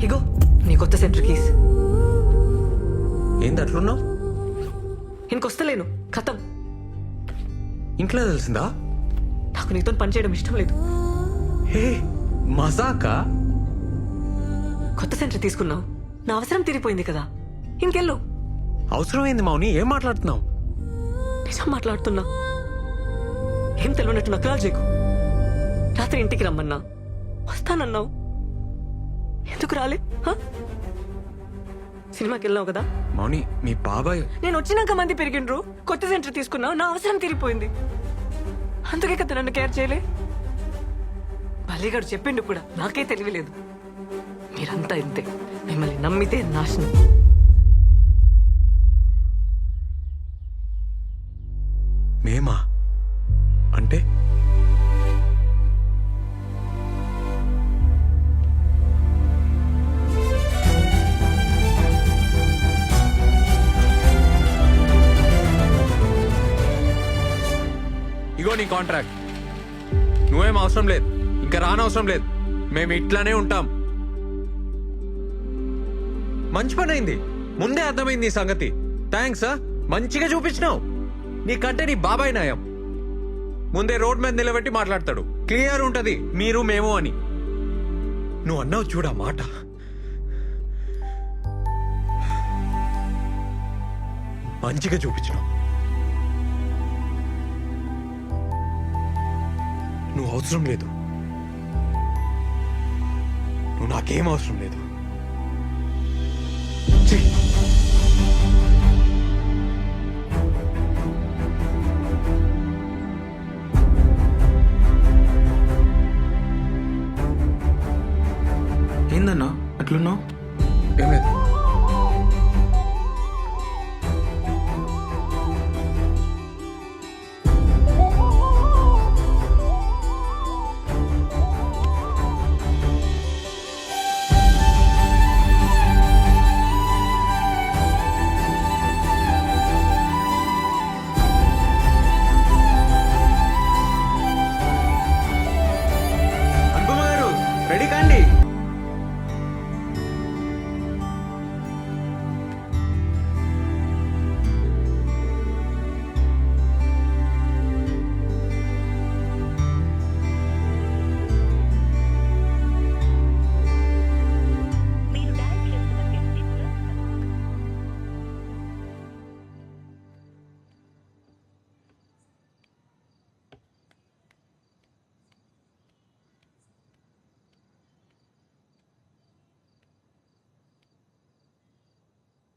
ఇగో నీ కొత్త centre keys. ఏంది అట్లున్నావు? ఇంకొస్తలేను, ఖతం. ఇంట్లో తెలిసిందా? నాకు నీతో పని చేయడం ఇష్టం లేదు. హే మజాకా? కొత్త సెంటర్ తీసుకున్నావు, నా అవసరం తీరిపోయింది కదా, ఇంకెళ్ళు. అవసరమైంది మౌని, ఏం మాట్లాడుతున్నావు? నిజం మాట్లాడుతున్నా. ఏం తెలియనట్టు నకరాలు చేయకు. రాత్రి ఇంటికి రమ్మన్నా వస్తానన్నావు, ఎందుకు రాలే? సినిమాకి వెళ్ళావు కదా. మౌని మీ బాబాయ్. నేను వచ్చినాక మంది పెరిగిండ్రు, కొత్త సెంటర్ తీసుకున్నావు, నా అవసరం తీరిపోయింది. అందుకే కదా నన్ను కేర్ చేయలే. బల్లిగాడు చెప్పిండు కూడా, నాకే తెలియలేదు. మీరంతా ఇంతే, మిమ్మల్ని నమ్మితే నాశనం. మేమా అంటే? ఇగో నీ కాంట్రాక్ట్. నువ్వేం అవసరం లేదు, ఇంకా రానవసరం లేదు. మేము ఇట్లానే ఉంటాం. మంచి పని అయింది, ముందే అర్థమైంది ఈ సంగతి. థ్యాంక్స్. మంచిగా చూపించినావు. నీకంటే నీ బాబాయ్ నయం. ముందే రోడ్ మీద నిలబెట్టి మాట్లాడతాడు, క్లియర్ ఉంటది మీరు మేము అని. నువ్వు అన్నావు చూడా మాట. మంచిగా చూపించినావు. నువ్వు అవసరం లేదు, నువ్వు నాకేం అవసరం లేదు. ఛీ! ఏందన్నా అట్లున్నావు? ఏం లేదు. అనుపమ గారు రెడీ కాండి.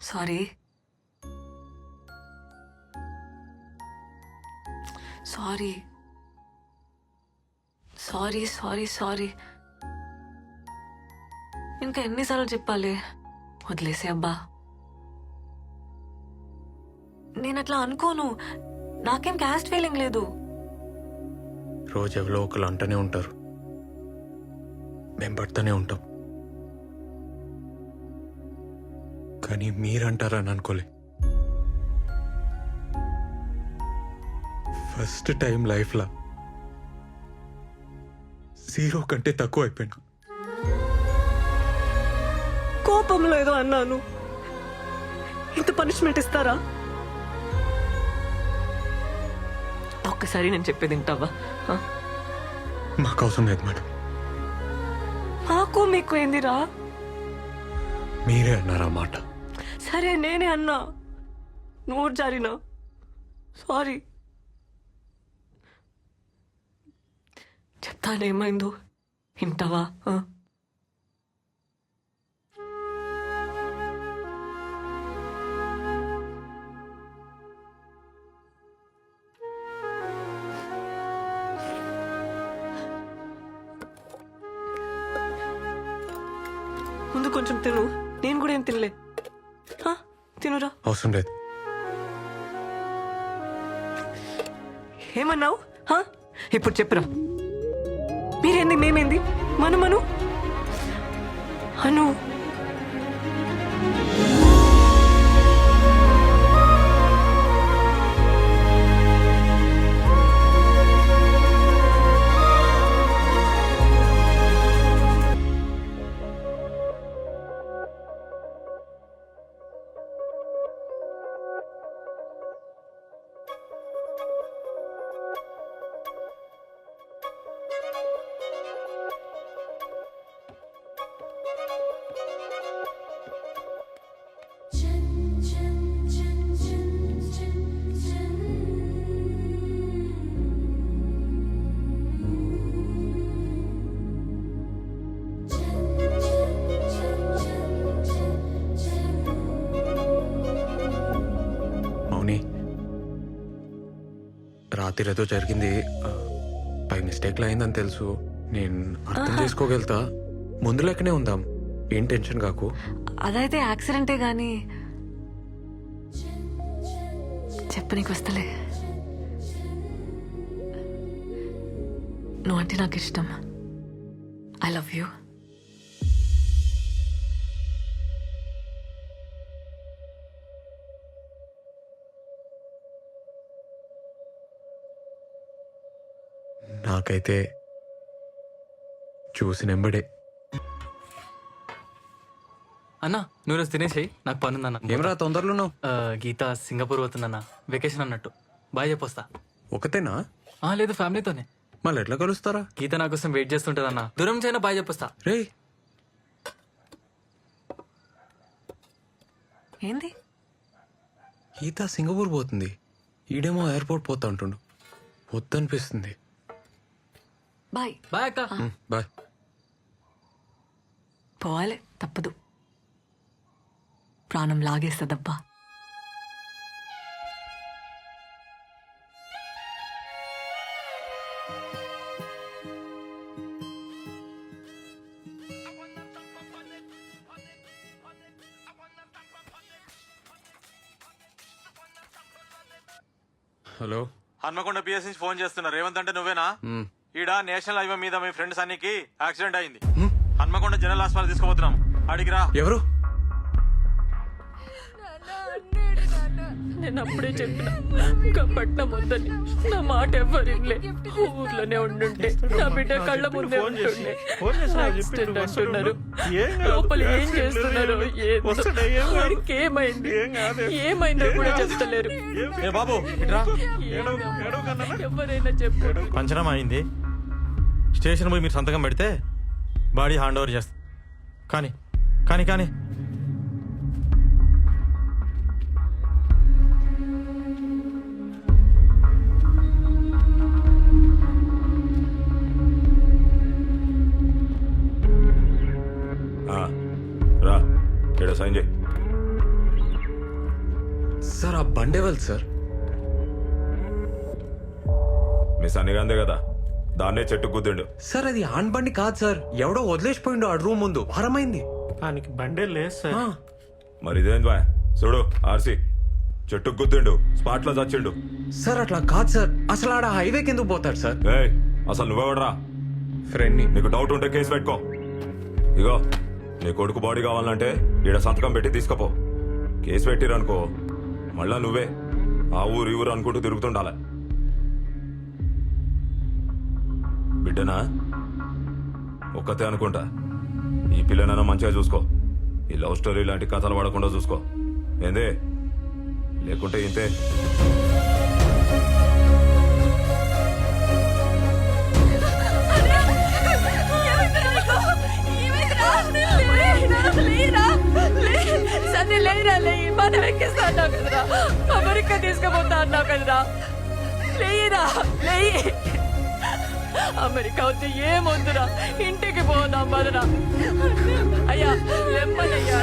Sorry, sorry, sorry, sorry, sorry. ఇంకా ఎన్నిసార్లు చెప్పాలి? వదిలేసే అబ్బా. నేను అట్లా అనుకోను, నాకేం క్యాస్ట్ ఫీలింగ్ లేదు. రోజు ఎవరో ఒకరు అంటూనే ఉంటారు, మేము పడుతూనే ఉంటాం. కానీ మీరంటారని అనుకోలే. ఫస్ట్ టైం లైఫ్లో 0 కంటే తక్కువ అయిపోయినా. కోపంలో ఏదో అన్నాను, ఇంత పనిష్మెంట్ ఇస్తారా? ఒక్కసారి నేను చెప్పేది వింటావా? మాకు అవసరం లేదు మేడం. మాకు మీకు ఏందిరా? మీరే అన్నారు ఆ మాట. సరే నేనే అన్నా, నోరు జారినా. సారీ. చెప్తానేమైందో వింటావా? ముందు కొంచెం తిను, నేను కూడా ఏం తినలే. తినురా. అవసరం లేదు. ఏమన్నావు? ఇప్పుడు చెప్పురా. మీరేంది మేమేంది? మను అను. రాత్రి ఏదో జరిగింది బై మిస్టేక్లో అయిందని తెలుసు. నేను అర్థం చేసుకోగలుగుతా. ముందు లెక్కనే ఉందాం, ఏం టెన్షన్ కాకు. అదైతే యాక్సిడెంటే గాని చెప్పు, నీకు వస్తలే. నువ్వు అంటే నాకు ఇష్టం. I love you. నాకైతే చూసినెంబడే. అన్నా నువ్వు రోజు తినేసేయి, నాకు పని ఉందన్న. ఏమరా తొందరలో? గీత సింగపూర్ పోతుందన్న, వెకేషన్ అన్నట్టు. బాయ్ చెప్పొస్తా. ఒకతేనా? లేదు, ఫ్యామిలీతోనే. మళ్ళీ ఎట్లా కలుస్తారా? గీత నా కోసం వెయిట్ చేస్తుంటదన్న. దూరం చైనా బాయ్ చెప్పొస్తా. రే ఏంది? గీత సింగపూర్ పోతుంది, ఈడేమో ఎయిర్పోర్ట్ పోతా అంటుండు. వద్దనిపిస్తుంది. బాయ్. బాయ్ అక్క. బాయ్. పోవాలి, తప్పదు. ప్రాణం లాగేస్తుందబ్బా. హలో, హన్మకొండ పిఎస్ నుంచి ఫోన్ చేస్తున్నా. రేవంత్ అంటే నువ్వేనా? ఈడ నేషనల్ హైవే మీద మీ ఫ్రెండ్ సన్నీకి యాక్సిడెంట్ అయింది. హన్మకొండ జనరల్ హాస్పిటల్ తీసుకుపోతున్నాం. అడిగిరా. ఎవరు? నేను అప్పుడే చెప్పిన ఇంకా పట్నం వద్దని. నా మాట ఎవరిలే. ఊర్లోనే ఉండుంటే నా బిడ్డ కళ్ళ ముందే ఉంటుండే. యాక్సిడెంట్ అంటున్నారు. లోపల ఏం చేస్తున్నారు? వాడికి ఏమైంది? ఏమైందో కూడా చెప్తలేరు. ఏ బాబు ఇట్రా. ఎవరైనా చెప్పారు. పంచనం అయింది. స్టేషన్ పోయి మీరు సంతకం పెడితే బాడీ హ్యాండ్ ఓవర్ చేస్తా. కానీ కానీ కానీ రా ఇక్కడ సైన్ చేయి. సార్ ఆ బండేవల్ సార్. మీ సన్నిగాందే కదా, దాన్నే చెట్టు గుద్దిండు. సార్ అది ఆన్ బండి కాదు సార్, ఎవడో వదిలేసిపోయిండు ఆ రూమ్ ముందు. వారమైంది. దానికి బండే లేదు సార్. మరి ఇదేం బా చూడు, ఆర్సీ చెట్టు గుద్దిండు, స్పాట్ లో చచ్చిండు. సార్ అట్లా కాదు సార్, అసలు ఆడ హైవే కిందకు పోతాడు సార్. ఏయ్ అసలు నువ్వెవడరా? ఫ్రెండ్ని. నీకు డౌట్ ఉంటే కేసు పెట్టుకో. ఇగో నీ కొడుకు బాడీ కావాలంటే ఈడ సంతకం పెట్టి తీసుకపో. కేసు పెట్టిరనుకో మళ్ళా నువ్వే ఆ ఊరు ఈ ఊరు అనుకుంటూ తిరుగుతుండాలి. బిడ్డనా ఒక్కతే అనుకుంటా. ఈ పిల్లనైనా మంచిగా చూసుకో. ఈ లవ్ స్టోరీ లాంటి కథలు పడకుండా చూసుకో. ఏందే? లేకుంటే ఇంతే. మనం ఎక్కిస్తా అన్నావు కదరా, అమెరికా తీసుకుపోతా అన్నావు కదరా. లేరా లేయి. అమెరికా వచ్చి ఏమొద్దురా, ఇంటికి పోదాం బదరా. అయ్యా లెమ్మనయ్యా,